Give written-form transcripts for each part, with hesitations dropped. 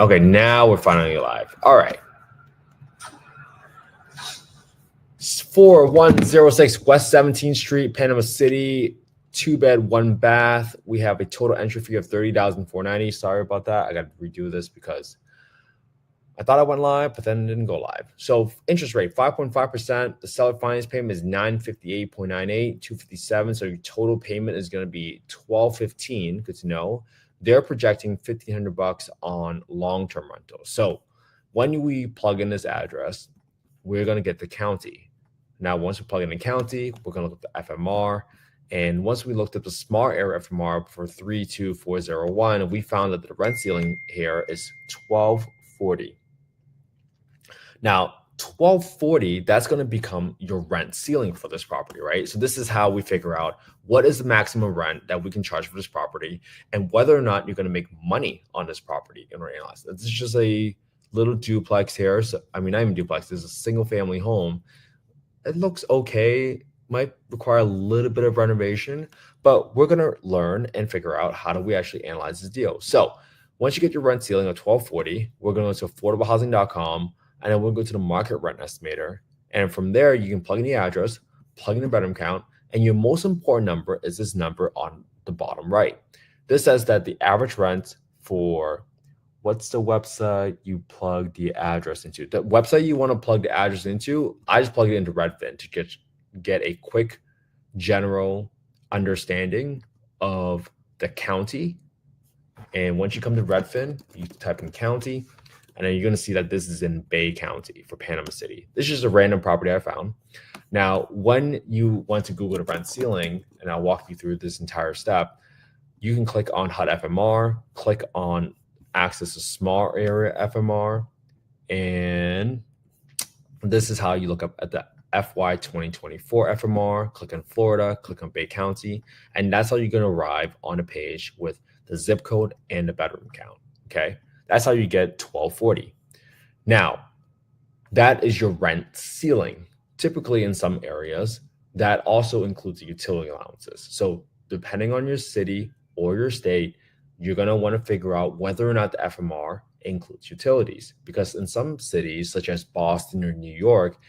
Okay, now we're finally live. All right. 4106 West 17th Street, Panama City, 2-bed, 1-bath. We have a total entry fee of $30,490. Sorry about that. I got to redo this because I thought I went live, but then it didn't go live. So interest rate 5.5%. The seller finance payment is $958.98, $257. So your total payment is going to be $1,215. Good to know. They're projecting $1,500 on long-term rentals. So when we plug in this address, we're going to get the county. Now, once we plug in the county, we're going to look at the FMR. And once we looked at the small area FMR for 32401, we found that the rent ceiling here is $1,240. Now, $1,240, that's going to become your rent ceiling for this property, right? So this is how we figure out what is the maximum rent that we can charge for this property and whether or not you're going to make money on this property in order to analyze. This is just a little duplex here. So, I mean, not even duplex. This is a single family home. It looks okay. Might require a little bit of renovation, but we're going to learn and figure out how do we actually analyze this deal. So once you get your rent ceiling of $1,240, we're going to go to affordablehousing.com. And then we'll go to the market rent estimator. And from there, you can plug in the address, plug in the bedroom count, and your most important number is this number on the bottom right. This says that the average rent for what's the website you plug the address into? The website you want to plug the address into, I just plug it into Redfin to get a quick general understanding of the county. And once you come to Redfin, you type in county. And then you're going to see that this is in Bay County for Panama City. This is just a random property I found. Now, when you want to Google the rent ceiling, and I'll walk you through this entire step, you can click on HUD FMR, click on access to small area FMR, and this is how you look up at the FY 2024 FMR, click on Florida, click on Bay County, and that's how you're going to arrive on a page with the zip code and the bedroom count, okay? That's how you get $1,240. Now, that is your rent ceiling. Typically in some areas, that also includes the utility allowances. So depending on your city or your state, you're going to want to figure out whether or not the FMR includes utilities. Because in some cities, such as Boston or New York,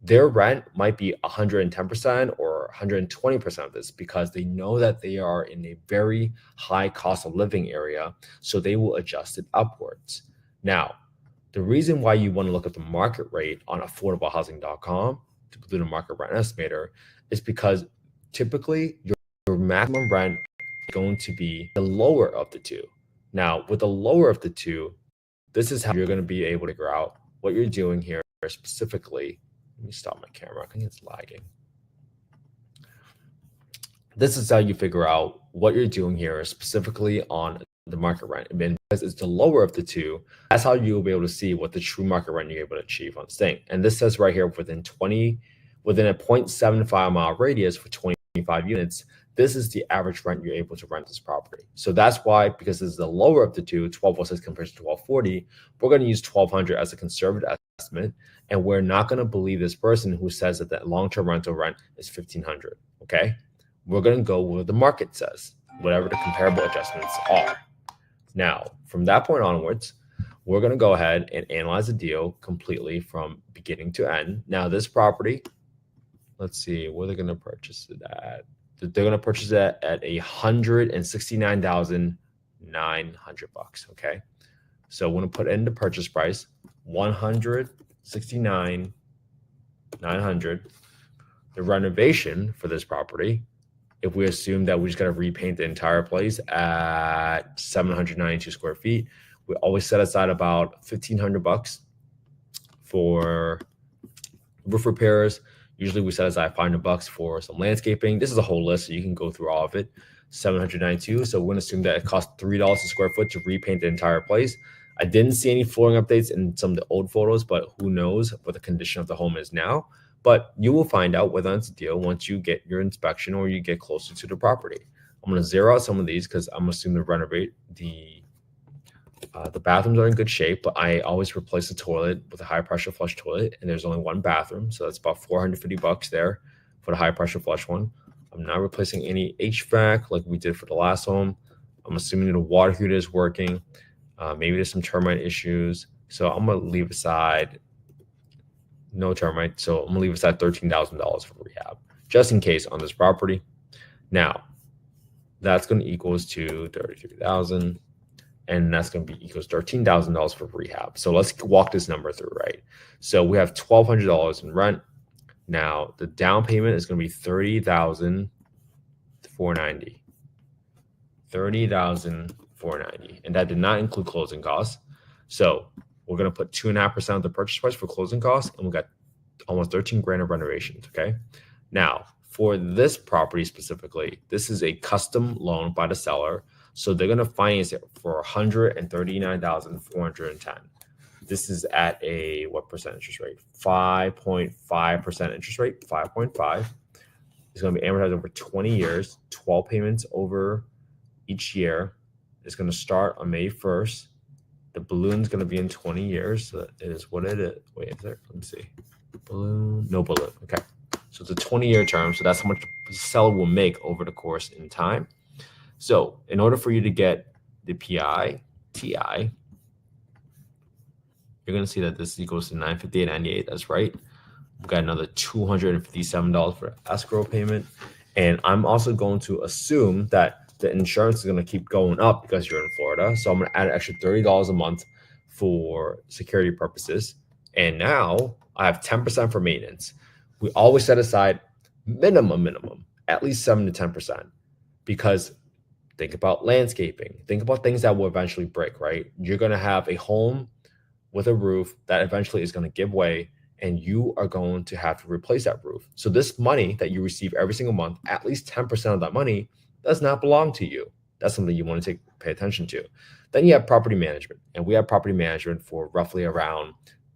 their rent might be 110% or 120% of this because they know that they are in a very high cost of living area, so they will adjust it upwards. Now, the reason why you want to look at the market rate on affordablehousing.com to do the market rent estimator is because typically your maximum rent is going to be the lower of the two. Now, with the lower of the two, this is how you're going to be able to figure out what you're doing here specifically. Let me stop my camera. I think it's lagging. This is how you figure out what you're doing here specifically on the market rent. And because it's the lower of the two, that's how you'll be able to see what the true market rent you're able to achieve on this thing. And this says right here within a 0.75 mile radius for 25 units, this is the average rent you're able to rent this property. So that's why, because this is the lower of the two, 1206 compared to 1240, we're going to use 1200 as a conservative estimate. And we're not going to believe this person who says that the long-term rental rent is 1500. Okay. We're going to go where the market says, whatever the comparable adjustments are. Now, from that point onwards, we're going to go ahead and analyze the deal completely from beginning to end. Now, this property, let's see, where they're going to purchase it at. They're going to purchase it at $169,900. Okay. So we're going to put in the purchase price, $169,900. The renovation for this property, if we assume that we just got to repaint the entire place at 792 square feet, we always set aside about $1,500 for roof repairs. Usually we set aside $500 for some landscaping. This is a whole list, so you can go through all of it. 792. So we're going to assume that it costs $3 a square foot to repaint the entire place. I didn't see any flooring updates in some of the old photos, but who knows what the condition of the home is now. But you will find out whether it's a deal once you get your inspection or you get closer to the property. I'm going to zero out some of these because I'm assuming to renovate the bathrooms are in good shape, but I always replace the toilet with a high pressure flush toilet, and there's only one bathroom, so that's about $450 there for the high pressure flush one. I'm not replacing any HVAC like we did for the last home. I'm assuming the water heater is working. Maybe there's some termite issues. So I'm going to leave aside no termite. So I'm going to leave aside $13,000 for rehab, just in case on this property. Now, that's going to equals to 33,000, and that's going to be equals $13,000 for rehab. So let's walk this number through, right? So we have $1,200 in rent. Now the down payment is going to be $30,490. $30,490, and that did not include closing costs. So we're going to put 2.5% of the purchase price for closing costs, and we got almost 13 grand of renovations. Okay. Now, for this property specifically, this is a custom loan by the seller. So they're going to finance it for $139,410. This is at a what percent interest rate? 5.5% interest rate, 5.5. It's going to be amortized over 20 years, 12 payments over each year. It's going to start on May 1st. The balloon's going to be in 20 years. So it is what it is. Wait, is there? Let me see. Balloon, no balloon. Okay. So it's a 20-year term. So that's how much the seller will make over the course in time. So in order for you to get the PI, TI, you're going to see that this equals to $958.98. That's right. We've got another $257 for escrow payment. And I'm also going to assume that the insurance is going to keep going up because you're in Florida. So I'm going to add an extra $30 a month for security purposes. And now I have 10% for maintenance. We always set aside minimum, at least 7 to 10%, because think about landscaping. Think about things that will eventually break, right? You're going to have a home with a roof that eventually is going to give way, and you are going to have to replace that roof. So this money that you receive every single month, at least 10% of that money does not belong to you. That's something you want to pay attention to. Then you have property management, and we have property management for roughly around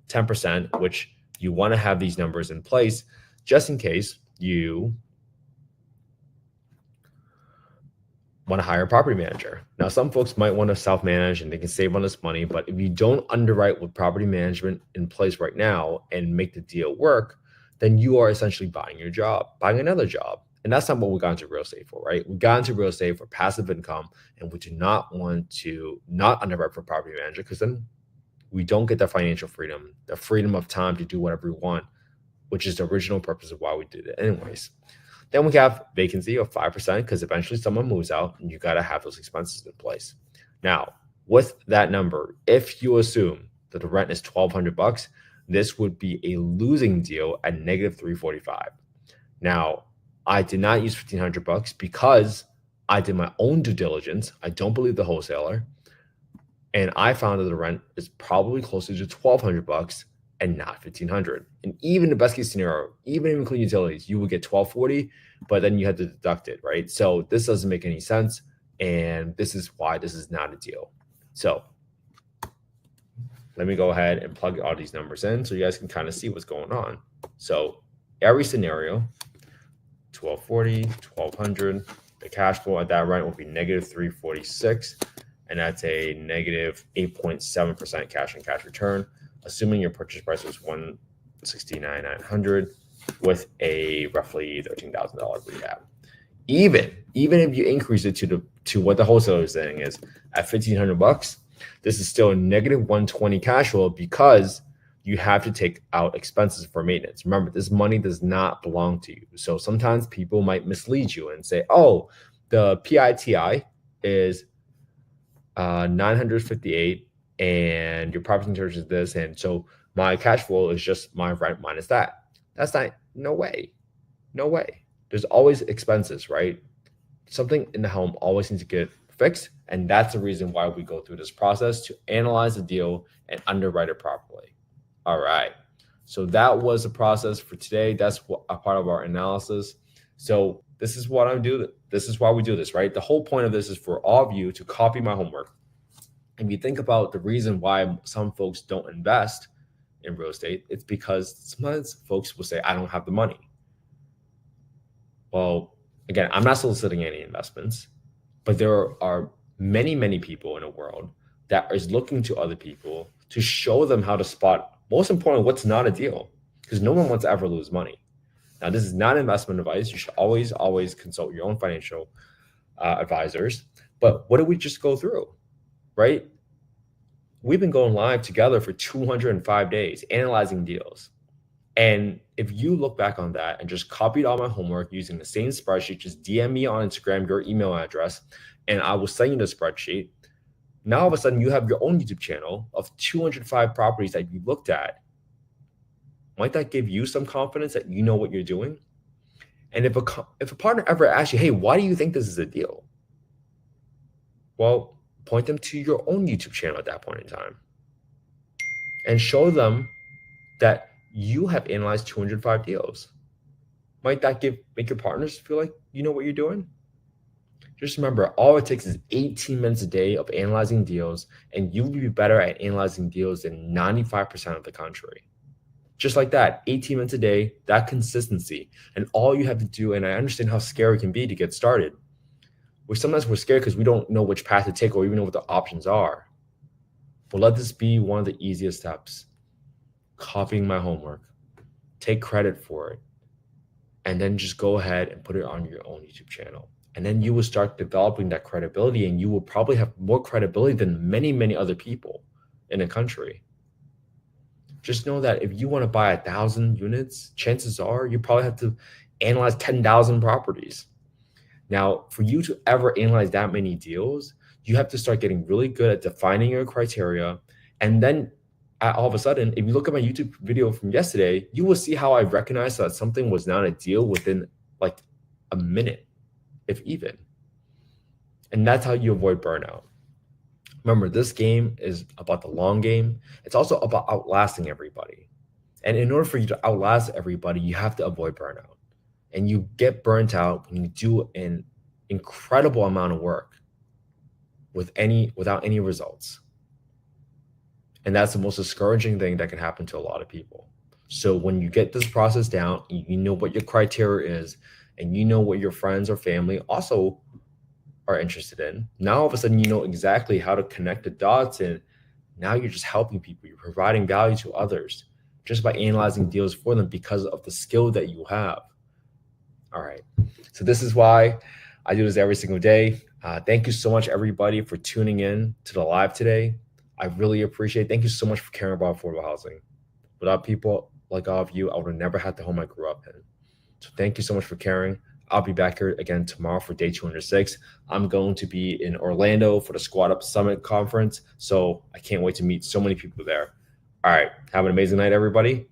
10%, which you want to have these numbers in place just in case you want to hire a property manager. Now, some folks might want to self-manage and they can save on this money, but if you don't underwrite with property management in place right now and make the deal work, then you are essentially buying your job, buying another job. And that's not what we got into real estate for, right? We got into real estate for passive income, and we do not want to not underwrite for property manager, because then we don't get the financial freedom, the freedom of time to do whatever we want, which is the original purpose of why we did it anyways. Then we have vacancy of 5%, because eventually someone moves out and you got to have those expenses in place. Now, with that number, if you assume that the rent is $1,200, this would be a losing deal at negative 345. Now, I did not use $1,500 because I did my own due diligence. I don't believe the wholesaler. And I found that the rent is probably closer to $1,200 and not $1,500. And even the best case scenario, even including utilities, you would get $1,240, but then you had to deduct it, right? So this doesn't make any sense. And this is why this is not a deal. So let me go ahead and plug all these numbers in so you guys can kind of see what's going on. So every scenario, $1,240, $1,200, the cash flow at that rent will be negative 346. And that's a negative 8.7% cash on cash return, assuming your purchase price was $169,900 with a roughly $13,000 rehab. Even if you increase it to what the wholesaler is saying is at $1,500, this is still a negative 120 cash flow because you have to take out expenses for maintenance. Remember, this money does not belong to you. So sometimes people might mislead you and say, oh, the PITI is 958 and your property insurance is this, and so my cash flow is just my rent minus that. That's not, no way. There's always expenses, right? Something in the home always needs to get fixed, and that's the reason why we go through this process to analyze the deal and underwrite it properly. All right, so that was the process for today. That's a part of our analysis. So this is what I'm doing. This is why we do this, right? The whole point of this is for all of you to copy my homework. If you think about the reason why some folks don't invest in real estate, it's because sometimes folks will say, I don't have the money. Well, again, I'm not soliciting any investments, but there are many, many people in the world that is looking to other people to show them how to spot, most importantly, what's not a deal, because no one wants to ever lose money. Now, this is not investment advice. You should always consult your own financial advisors. But what did we just go through, right? we've been going live together for 205 days, analyzing deals. And if you look back on that and just copied all my homework using the same spreadsheet, just DM me on Instagram your email address, and I will send you the spreadsheet. Now, all of a sudden, you have your own YouTube channel of 205 properties that you looked at. Might that give you some confidence that you know what you're doing? And if a partner ever asks you, hey, why do you think this is a deal? Well, point them to your own YouTube channel at that point in time and show them that you have analyzed 205 deals. Might that make your partners feel like you know what you're doing? Just remember, all it takes is 18 minutes a day of analyzing deals, and you'll be better at analyzing deals than 95% of the country. Just like that, 18 minutes a day, that consistency. And all you have to do, and I understand how scary it can be to get started. Sometimes we're scared because we don't know which path to take or even know what the options are. But let this be one of the easiest steps. Copying my homework. Take credit for it. And then just go ahead and put it on your own YouTube channel. And then you will start developing that credibility, and you will probably have more credibility than many, many other people in the country. Just know that if you want to buy 1,000 units, chances are you probably have to analyze 10,000 properties. Now, for you to ever analyze that many deals, you have to start getting really good at defining your criteria. And then all of a sudden, if you look at my YouTube video from yesterday, you will see how I recognized that something was not a deal within like a minute, if even. And that's how you avoid burnout. Remember, this game is about the long game. It's also about outlasting everybody. And in order for you to outlast everybody, you have to avoid burnout. And you get burnt out when you do an incredible amount of work without any results. And that's the most discouraging thing that can happen to a lot of people. So when you get this process down, you know what your criteria is, and you know what your friends or family also are interested in. Now, all of a sudden, you know exactly how to connect the dots, and now you're just helping people. You're providing value to others just by analyzing deals for them because of the skill that you have. All right. So this is why I do this every single day. Thank you so much, everybody, for tuning in to the live today. I really appreciate it. Thank you so much for caring about affordable housing. Without people like all of you, I would have never had the home I grew up in. So thank you so much for caring. I'll be back here again tomorrow for day 206. I'm going to be in Orlando for the Squad Up Summit Conference. So I can't wait to meet so many people there. All right. Have an amazing night, everybody.